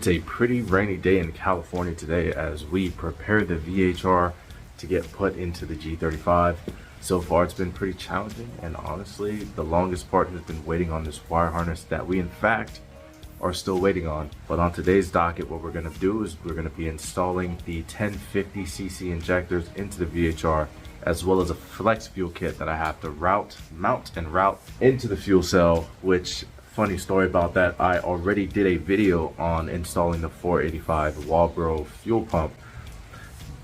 It's a pretty rainy day in California today as we prepare the VHR to get put into the G35. So far it's been pretty challenging, and honestly the longest part has been waiting on this wire harness that we in fact are still waiting on. But on today's docket, what we're going to do is we're going to be installing the 1050cc injectors into the VHR, as well as a flex fuel kit that I have to mount and route into the fuel cell. Which, funny story about that, I already did a video on installing the 485 Walbro fuel pump,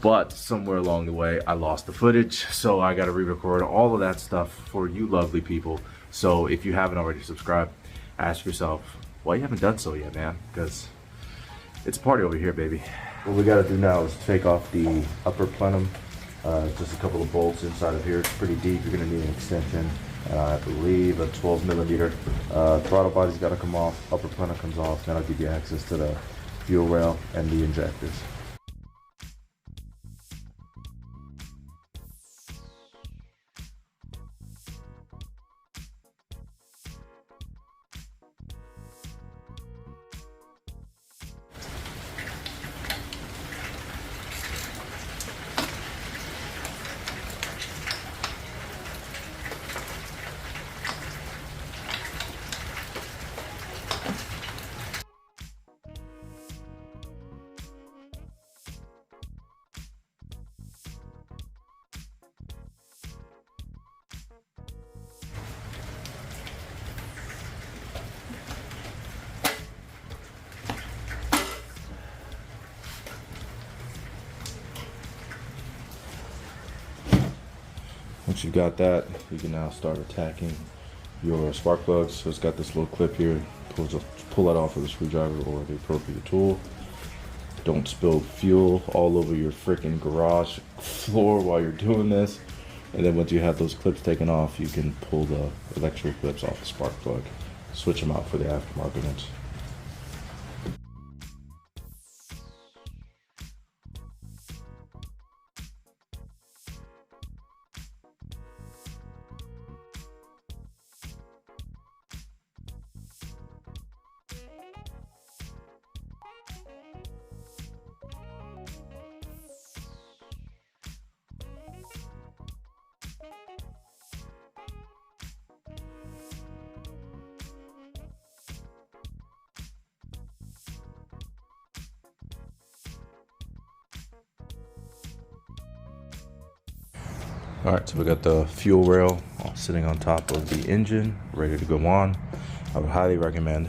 but somewhere along the way I lost the footage, so I got to re-record all of that stuff for you lovely people. So if you haven't already subscribed, ask yourself why you haven't done so yet, man, because it's a party over here, baby. What we got to do now is take off the upper plenum, just a couple of bolts inside of here. It's pretty deep. You're going to need an extension, I believe a 12mm. Throttle body's got to come off, upper plenum comes off, then I'll give you access to the fuel rail and the injectors. Once you've got that, you can now start attacking your spark plugs. So it's got this little clip here. Pull that off with a screwdriver or the appropriate tool. Don't spill fuel all over your freaking garage floor while you're doing this. And then once you have those clips taken off, you can pull the electrical clips off the spark plug. Switch them out for the aftermarket ones. Alright, so we got the fuel rail sitting on top of the engine, ready to go on. I would highly recommend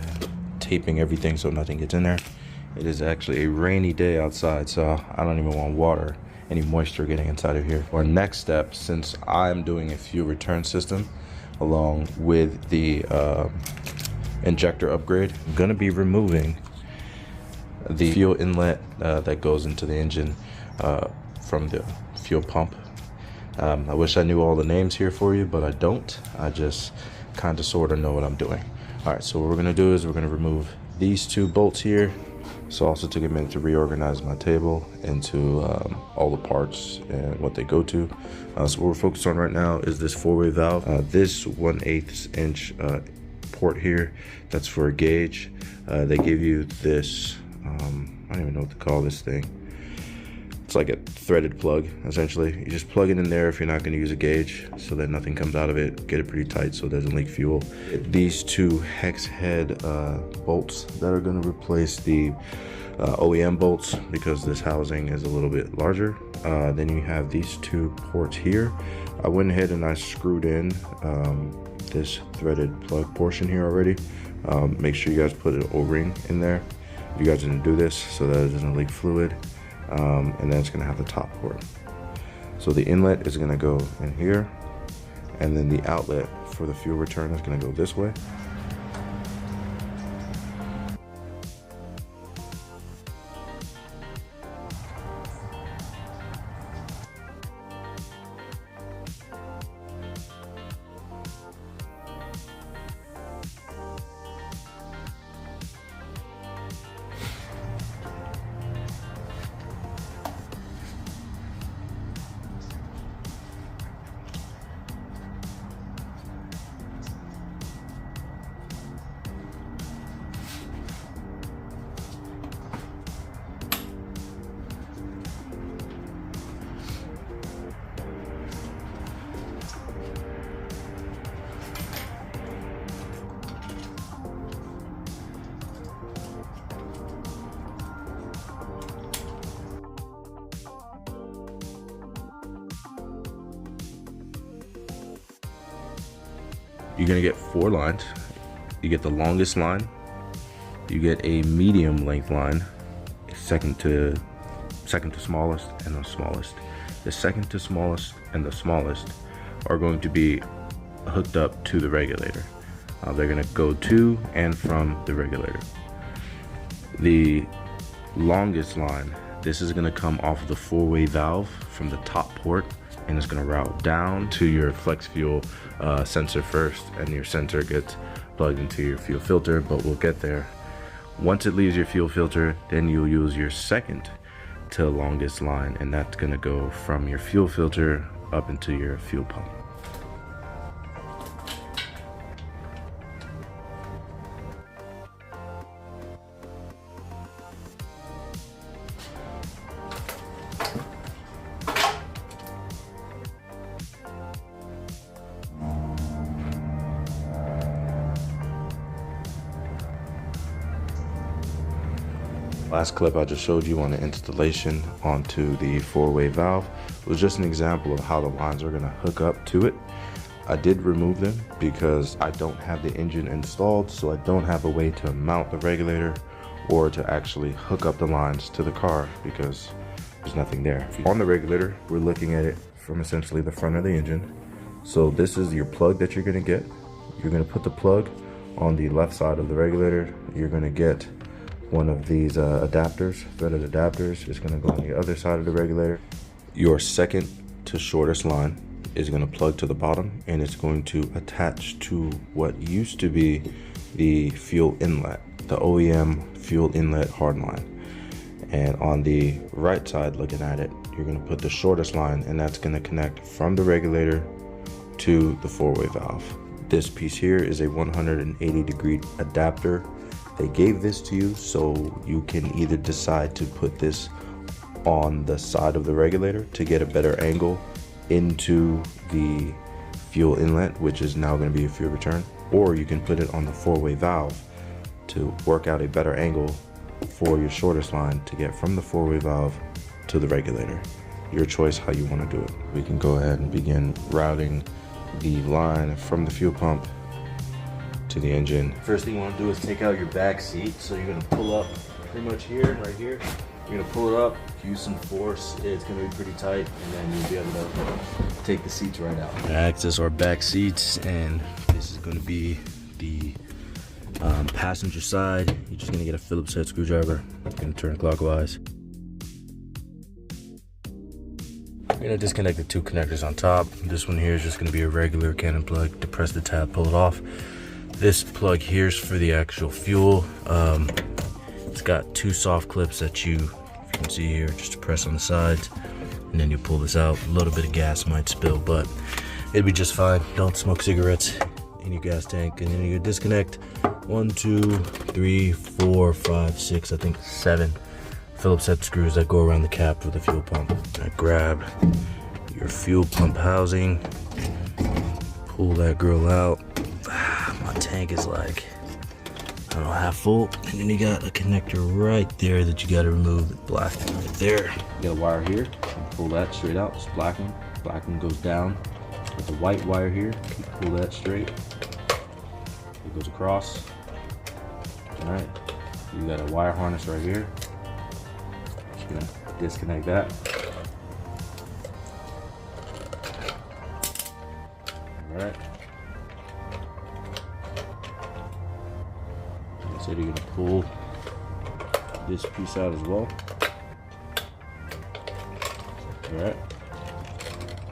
taping everything so nothing gets in there. It is actually a rainy day outside, so I don't even want water, any moisture getting inside of here. Our next step, since I'm doing a fuel return system along with the injector upgrade, I'm going to be removing the fuel inlet that goes into the engine from the fuel pump. I wish I knew all the names here for you, but I don't. I just kind of sort of know what I'm doing. All right, so what we're gonna do is we're gonna remove these two bolts here. So also took a minute to reorganize my table into all the parts and what they go to. So what we're focused on right now is this four-way valve. This 1/8 inch port here, that's for a gauge. They give you this, I don't even know what to call this thing. It's like a threaded plug, essentially. You just plug it in there if you're not going to use a gauge, so that nothing comes out of it. Get it pretty tight so it doesn't leak fuel. These two hex head bolts that are going to replace the OEM bolts, because this housing is a little bit larger. Then you have these two ports here. I went ahead and I screwed in this threaded plug portion here already. Make sure you guys put an O-ring in there if you guys didn't do this, so that it doesn't leak fluid. And then it's going to have the top port. So the inlet is going to go in here, and then the outlet for the fuel return is going to go this way. You're gonna get 4 lines. You get the longest line, you get a medium length line, second to smallest, and the smallest. The second to smallest and the smallest are going to be hooked up to the regulator. They're gonna go to and from the regulator. The longest line, this is gonna come off of the 4-way valve from the top port, and it's gonna route down to your flex fuel sensor first, and your sensor gets plugged into your fuel filter, but we'll get there. Once it leaves your fuel filter, then you'll use your second to longest line, and that's gonna go from your fuel filter up into your fuel pump. Last clip I just showed you on the installation onto the 4-way valve was just an example of how the lines are going to hook up to it. I did remove them because I don't have the engine installed, so I don't have a way to mount the regulator or to actually hook up the lines to the car because there's nothing there. On the regulator, we're looking at it from essentially the front of the engine. So this is your plug that you're going to get. You're going to put the plug on the left side of the regulator. You're going to get one of these adapters, threaded adapters, is going to go on the other side of the regulator. Your second to shortest line is going to plug to the bottom, and it's going to attach to what used to be the fuel inlet, the OEM fuel inlet hard line. And on the right side, looking at it, you're going to put the shortest line, and that's going to connect from the regulator to the 4-way valve. This piece here is a 180-degree adapter. They gave this to you so you can either decide to put this on the side of the regulator to get a better angle into the fuel inlet, which is now going to be a fuel return, or you can put it on the 4-way valve to work out a better angle for your shortest line to get from the 4-way valve to the regulator. Your choice how you want to do it. We can go ahead and begin routing the line from the fuel pump to the engine. First thing you want to do is take out your back seat. So you're going to pull up pretty much here, right here. You're going to pull it up, use some force. It's going to be pretty tight, and then you'll be able to take the seats right out. Access our back seats, and this is going to be the passenger side. You're just going to get a Phillips head screwdriver. You're going to turn clockwise. You're going to disconnect the 2 connectors on top. This one here is just going to be a regular Cannon plug. Depress the tab, pull it off. This plug here is for the actual fuel. It's got 2 soft clips that you can see here, just to press on the sides, and then you pull this out. A little bit of gas might spill, but it'll be just fine. Don't smoke cigarettes in your gas tank. And then you disconnect 1, 2, 3, 4, 5, 6, I think 7 Phillips head screws that go around the cap for the fuel pump. I grab your fuel pump housing, pull that grill out. My tank is like, I don't know, half full. And then you got a connector right there that you got to remove. The black one right there. You got a wire here. Pull that straight out. It's black one. Black one goes down. With the white wire here, pull that straight. It goes across. All right. You got a wire harness right here. Just gonna disconnect that. All right. So you're going to pull this piece out as well. Alright.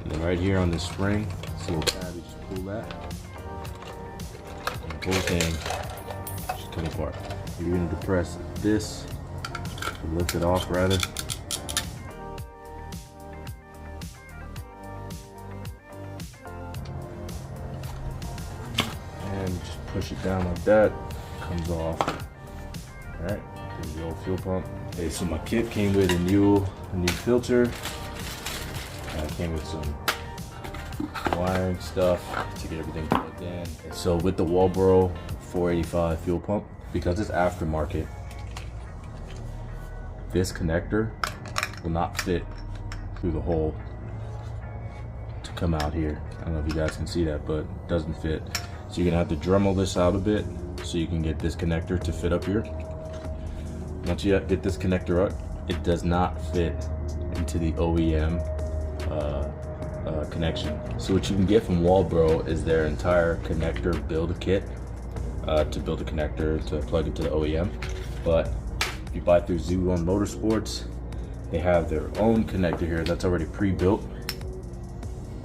And then right here on this spring, this little tab, you just pull that. And the whole thing just come apart. You're going to depress this, lift it off rather. And just push it down like that. Comes off. Alright, there's the old fuel pump. Okay, so my kit came with a new filter. Came with some wiring stuff to get everything plugged in. So with the Walboro 485 fuel pump, because it's aftermarket, this connector will not fit through the hole to come out here. I don't know if you guys can see that, but it doesn't fit. So you're gonna have to Dremel this out a bit so you can get this connector to fit up here. Once you get this connector up, it does not fit into the OEM connection. So what you can get from Walbro is their entire connector build kit to build a connector to plug into the OEM. But if you buy through Z1 Motorsports, they have their own connector here that's already pre-built.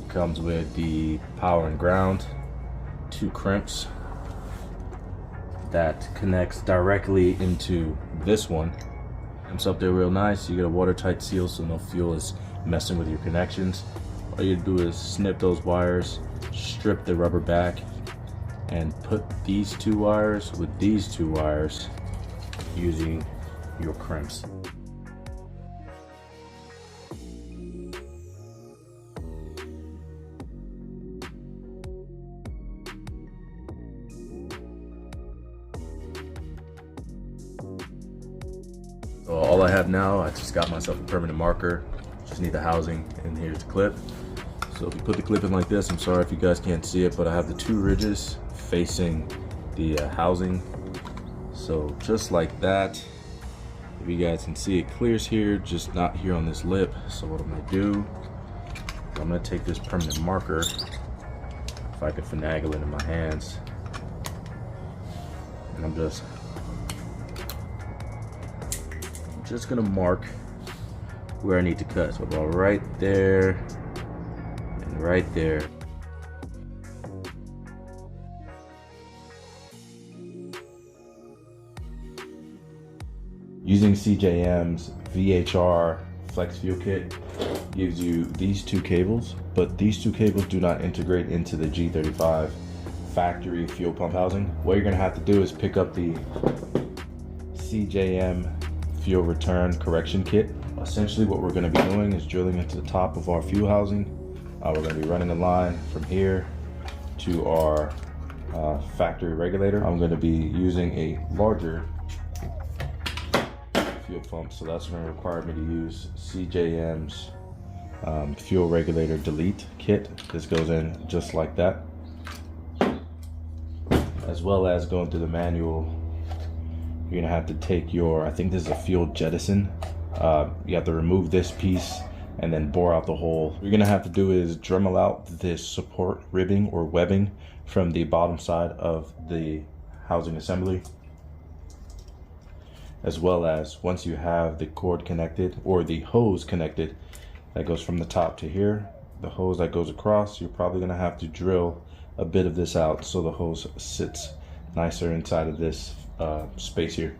Comes with the power and ground, 2 crimps that connects directly into this one. Comes up there real nice. You get a watertight seal so no fuel is messing with your connections. All you do is snip those wires, strip the rubber back, and put these 2 wires with these 2 wires using your crimps. So all I have now, I just got myself a permanent marker. Just need the housing, and here's the clip. So if you put the clip in like this, I'm sorry if you guys can't see it, but I have the 2 ridges facing the housing. So just like that, if you guys can see, it clears here, just not here on this lip. So what I'm gonna do, I'm gonna take this permanent marker, if I could finagle it in my hands, and I'm just gonna mark where I need to cut. So about right there and right there. Using CJM's VHR Flex Fuel Kit gives you these 2 cables, but these 2 cables do not integrate into the G35 factory fuel pump housing. What you're gonna have to do is pick up the CJM fuel return correction kit. Essentially what we're going to be doing is drilling into the top of our fuel housing. We're going to be running a line from here to our factory regulator. I'm going to be using a larger fuel pump, so that's going to require me to use CJM's fuel regulator delete kit. This goes in just like that, as well as going through the manual. You're gonna have to take your, I think this is a fuel jettison. You have to remove this piece and then bore out the hole. What you're gonna have to do is Dremel out this support ribbing or webbing from the bottom side of the housing assembly. As well as once you have the cord connected or the hose connected that goes from the top to here, the hose that goes across, you're probably gonna have to drill a bit of this out so the hose sits nicer inside of this space here.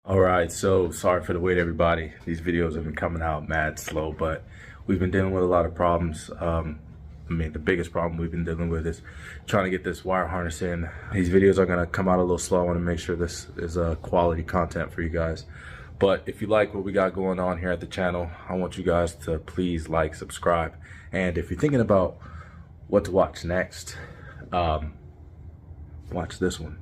All right, so sorry for the wait, everybody. These videos have been coming out mad slow, but we've been dealing with a lot of problems. I mean, the biggest problem we've been dealing with is trying to get this wire harness in. These videos are gonna come out a little slow. I wanna make sure this is quality content for you guys. But if you like what we got going on here at the channel, I want you guys to please like, subscribe. And if you're thinking about what to watch next, watch this one.